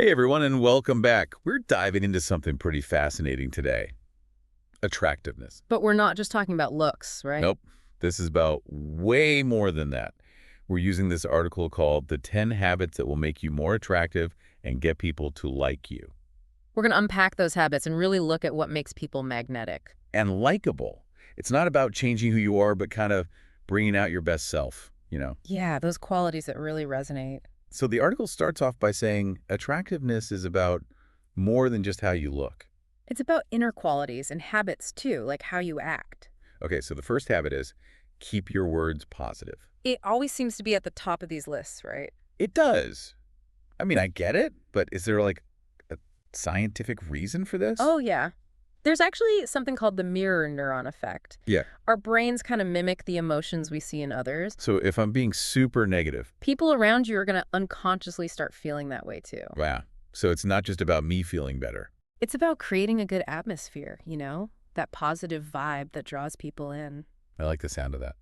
Hey everyone, and welcome back. We're diving into something pretty fascinating today. Attractiveness. But we're not just talking about looks, right? Nope. This is about way more than that. We're using this article called The 10 Habits That Will Make You More Attractive and Get People to Like You. We're going to unpack those habits and really look at what makes people magnetic. And likable. It's not about changing who you are, but kind of bringing out your best self, Yeah, those qualities that really resonate. So the article starts off by saying attractiveness is about more than just how you look. It's about inner qualities and habits too, like how you act. Okay, so the first habit is keep your words positive. It always seems to be at the top of these lists, right? It does. I mean, I get it, but is there like a scientific reason for this? Oh, yeah. There's actually something called the mirror neuron effect. Yeah. Our brains kind of mimic the emotions we see in others. So if I'm being super negative. People around you are going to unconsciously start feeling that way too. Wow. So it's not just about me feeling better. It's about creating a good atmosphere, that positive vibe that draws people in. I like the sound of that.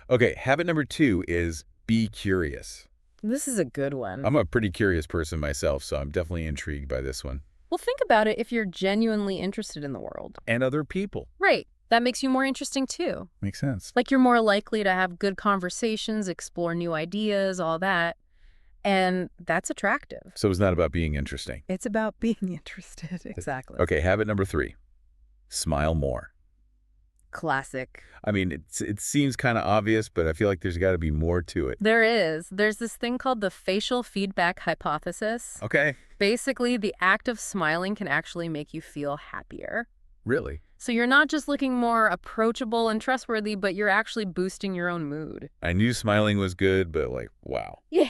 Okay, habit number 2 is be curious. This is a good one. I'm a pretty curious person myself, so I'm definitely intrigued by this one. Well, think about it if you're genuinely interested in the world. And other people. Right. That makes you more interesting too. Makes sense. Like you're more likely to have good conversations, explore new ideas, all that. And that's attractive. So it's not about being interesting. It's about being interested. Exactly. Okay, habit number 3. Smile more. Classic. I mean, it seems kind of obvious, but I feel like there's got to be more to it. There is. There's this thing called the facial feedback hypothesis. Okay. Basically, the act of smiling can actually make you feel happier. Really? So you're not just looking more approachable and trustworthy, but you're actually boosting your own mood. I knew smiling was good, but wow. Yeah.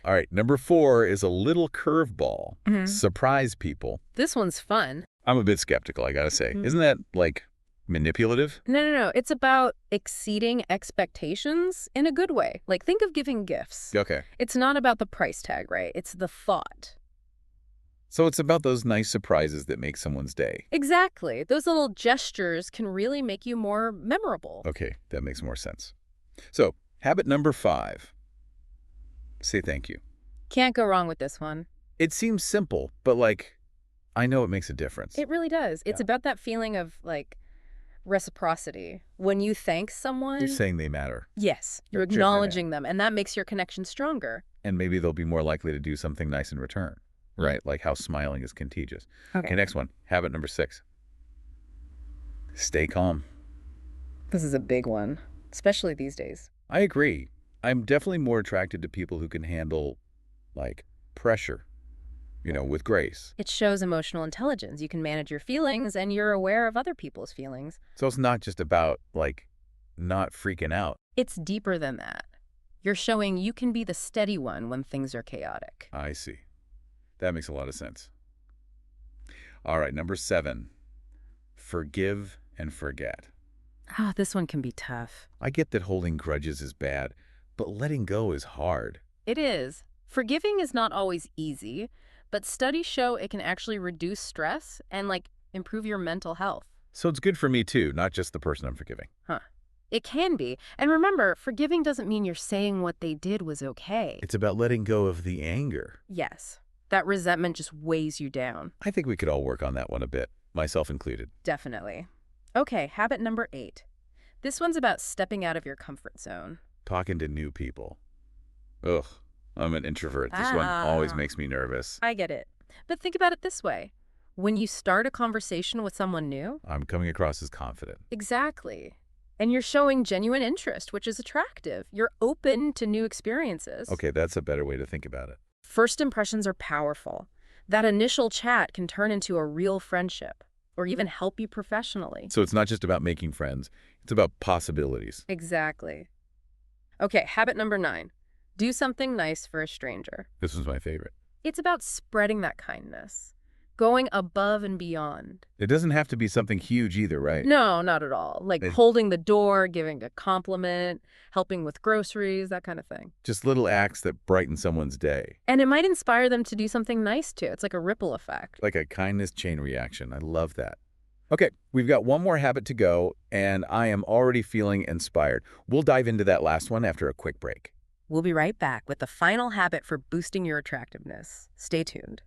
All right, number 4 is a little curveball. Mhm. Surprise people. This one's fun. I'm a bit skeptical, I gotta say. Isn't that, manipulative? No. It's about exceeding expectations in a good way. Like, think of giving gifts. Okay. It's not about the price tag, right? It's the thought. So it's about those nice surprises that make someone's day. Exactly. Those little gestures can really make you more memorable. Okay, that makes more sense. So, habit number 5. Say thank you. Can't go wrong with this one. It seems simple, but I know it makes a difference. It really does. It's about that feeling of, reciprocity. When you thank someone... You're saying they matter. Yes, you're Sure, acknowledging them, and that makes your connection stronger. And maybe they'll be more likely to do something nice in return, right? Like how smiling is contagious. Okay, next one. Habit number 6. Stay calm. This is a big one, especially these days. I agree. I'm definitely more attracted to people who can handle, pressure, with grace. It shows emotional intelligence. You can manage your feelings, and you're aware of other people's feelings. So it's not just about, not freaking out. It's deeper than that. You're showing you can be the steady one when things are chaotic. I see. That makes a lot of sense. All right, number 7. Forgive and forget. Oh, this one can be tough. I get that holding grudges is bad, but letting go is hard. It is. Forgiving is not always easy, but studies show it can actually reduce stress and, improve your mental health. So it's good for me too, not just the person I'm forgiving. Huh. It can be. And remember, forgiving doesn't mean you're saying what they did was okay. It's about letting go of the anger. Yes. That resentment just weighs you down. I think we could all work on that one a bit, myself included. Definitely. Okay, habit number 8. This one's about stepping out of your comfort zone. Talking to new people. Ugh, I'm an introvert. This one always makes me nervous. I get it. But think about it this way. When you start a conversation with someone new... I'm coming across as confident. Exactly. And you're showing genuine interest, which is attractive. You're open to new experiences. Okay, that's a better way to think about it. First impressions are powerful. That initial chat can turn into a real friendship or even help you professionally. So it's not just about making friends. It's about possibilities. Exactly. Okay, habit number 9. Do something nice for a stranger. This was my favorite. It's about spreading that kindness, going above and beyond. It doesn't have to be something huge either, right? No, not at all. Like holding the door, giving a compliment, helping with groceries, that kind of thing. Just little acts that brighten someone's day. And it might inspire them to do something nice too. It's like a ripple effect. Like a kindness chain reaction. I love that. Okay, we've got one more habit to go, and I am already feeling inspired. We'll dive into that last one after a quick break. We'll be right back with the final habit for boosting your attractiveness. Stay tuned.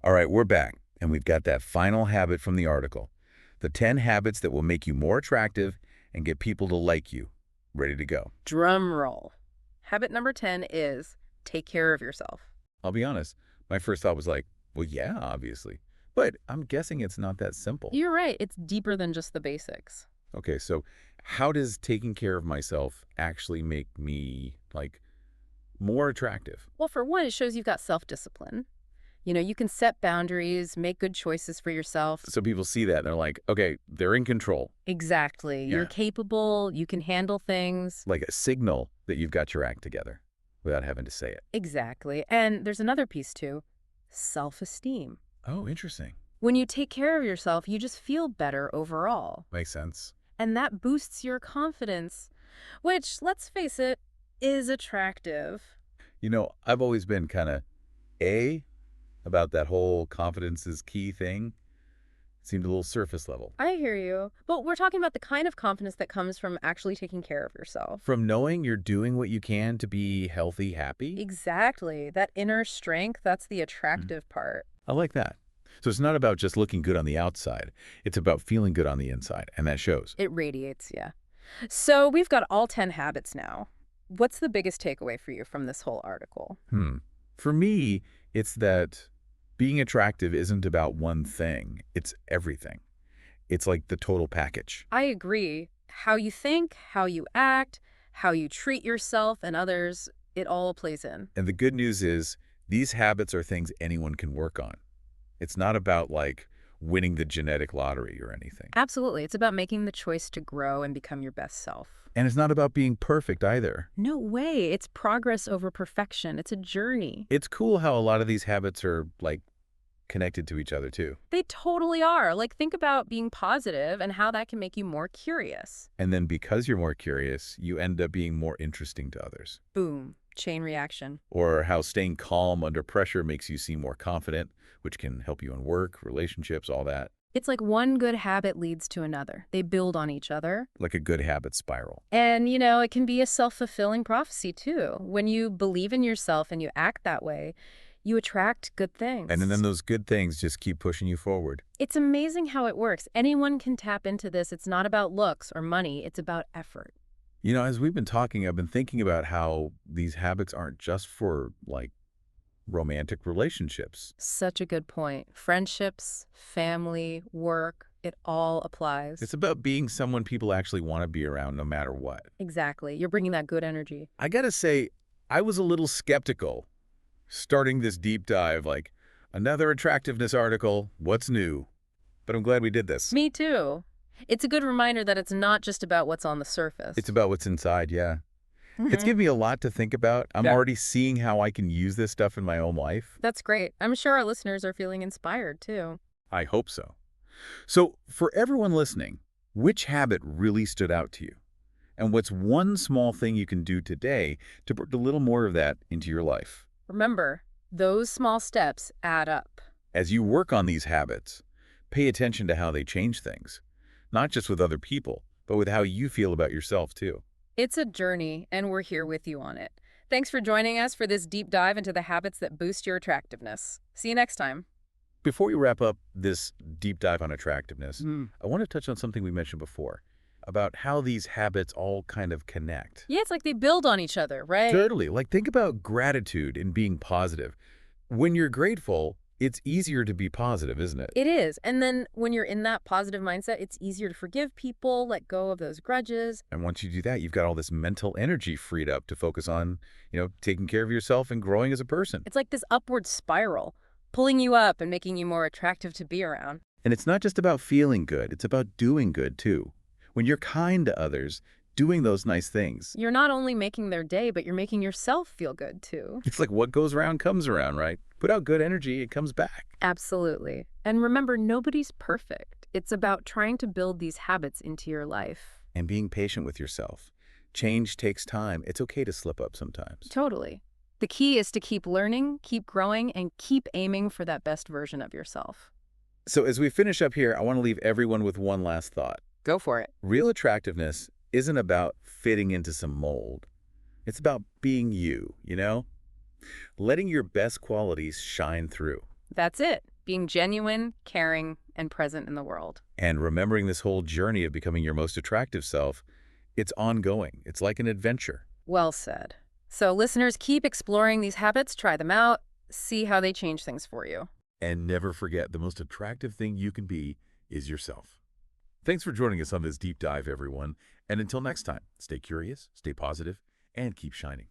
All right, we're back, and we've got that final habit from the article. The 10 habits that will make you more attractive and get people to like you. Ready to go. Drum roll. Habit number 10 is take care of yourself. I'll be honest, my first thought was like, well, yeah, obviously. But I'm guessing it's not that simple. You're right. It's deeper than just the basics. Okay, so how does taking care of myself actually make me, like, more attractive? Well, for one, it shows you've got self-discipline. You can set boundaries, make good choices for yourself. So people see that and they're like, okay, they're in control. Exactly. Yeah. You're capable. You can handle things. Like a signal that you've got your act together without having to say it. Exactly. And there's another piece too, self-esteem. Oh, interesting. When you take care of yourself, you just feel better overall. Makes sense. And that boosts your confidence, which, let's face it, is attractive. I've always been kind of about that whole confidence is key thing. It seemed a little surface level. I hear you. But we're talking about the kind of confidence that comes from actually taking care of yourself. From knowing you're doing what you can to be healthy, happy? Exactly. That inner strength, that's the attractive part. I like that. So it's not about just looking good on the outside. It's about feeling good on the inside, and that shows. It radiates, yeah. So we've got all 10 habits now. What's the biggest takeaway for you from this whole article? For me, it's that being attractive isn't about one thing. It's everything. It's like the total package. I agree. How you think, how you act, how you treat yourself and others, it all plays in. And the good news is these habits are things anyone can work on. It's not about, like, winning the genetic lottery or anything. Absolutely. It's about making the choice to grow and become your best self. And it's not about being perfect either. No way. It's progress over perfection. It's a journey. It's cool how a lot of these habits are, like, connected to each other, too. They totally are. Like, think about being positive and how that can make you more curious. And then because you're more curious, you end up being more interesting to others. Boom. Chain reaction. Or how staying calm under pressure makes you seem more confident, which can help you in work, relationships, all that. It's like one good habit leads to another. They build on each other. Like a good habit spiral. And, it can be a self-fulfilling prophecy, too. When you believe in yourself and you act that way, you attract good things. And then those good things just keep pushing you forward. It's amazing how it works. Anyone can tap into this. It's not about looks or money. It's about effort. As we've been talking, I've been thinking about how these habits aren't just for, like, romantic relationships. Such a good point. Friendships, family, work, it all applies. It's about being someone people actually want to be around no matter what. Exactly. You're bringing that good energy. I gotta say, I was a little skeptical starting this deep dive, like, another attractiveness article, what's new? But I'm glad we did this. Me too. It's a good reminder that it's not just about what's on the surface. It's about what's inside, yeah. It's given me a lot to think about. I'm already seeing how I can use this stuff in my own life. That's great. I'm sure our listeners are feeling inspired, too. I hope so. So, for everyone listening, which habit really stood out to you? And what's one small thing you can do today to put a little more of that into your life? Remember, those small steps add up. As you work on these habits, pay attention to how they change things. Not just with other people, but with how you feel about yourself, too. It's a journey, and we're here with you on it. Thanks for joining us for this deep dive into the habits that boost your attractiveness. See you next time. Before we wrap up this deep dive on attractiveness, I want to touch on something we mentioned before, about how these habits all kind of connect. Yeah, it's like they build on each other, right? Totally. Like, think about gratitude and being positive. When you're grateful, it's easier to be positive, isn't it? It is. And then when you're in that positive mindset, it's easier to forgive people, let go of those grudges. And once you do that, you've got all this mental energy freed up to focus on, taking care of yourself and growing as a person. It's like this upward spiral, pulling you up and making you more attractive to be around. And it's not just about feeling good. It's about doing good, too. When you're kind to others, doing those nice things. You're not only making their day, but you're making yourself feel good, too. It's like what goes around comes around, right? Put out good energy, it comes back. Absolutely. And remember, nobody's perfect. It's about trying to build these habits into your life. And being patient with yourself. Change takes time. It's okay to slip up sometimes. Totally. The key is to keep learning, keep growing, and keep aiming for that best version of yourself. So as we finish up here, I want to leave everyone with one last thought. Go for it. Real attractiveness isn't about fitting into some mold. It's about being you, letting your best qualities shine through. That's it. Being genuine, caring, and present in the world. And remembering this whole journey of becoming your most attractive self, it's ongoing. It's like an adventure. Well said. So listeners, keep exploring these habits, try them out, see how they change things for you. And never forget, the most attractive thing you can be is yourself. Thanks for joining us on this deep dive, everyone. And until next time, stay curious, stay positive, and keep shining.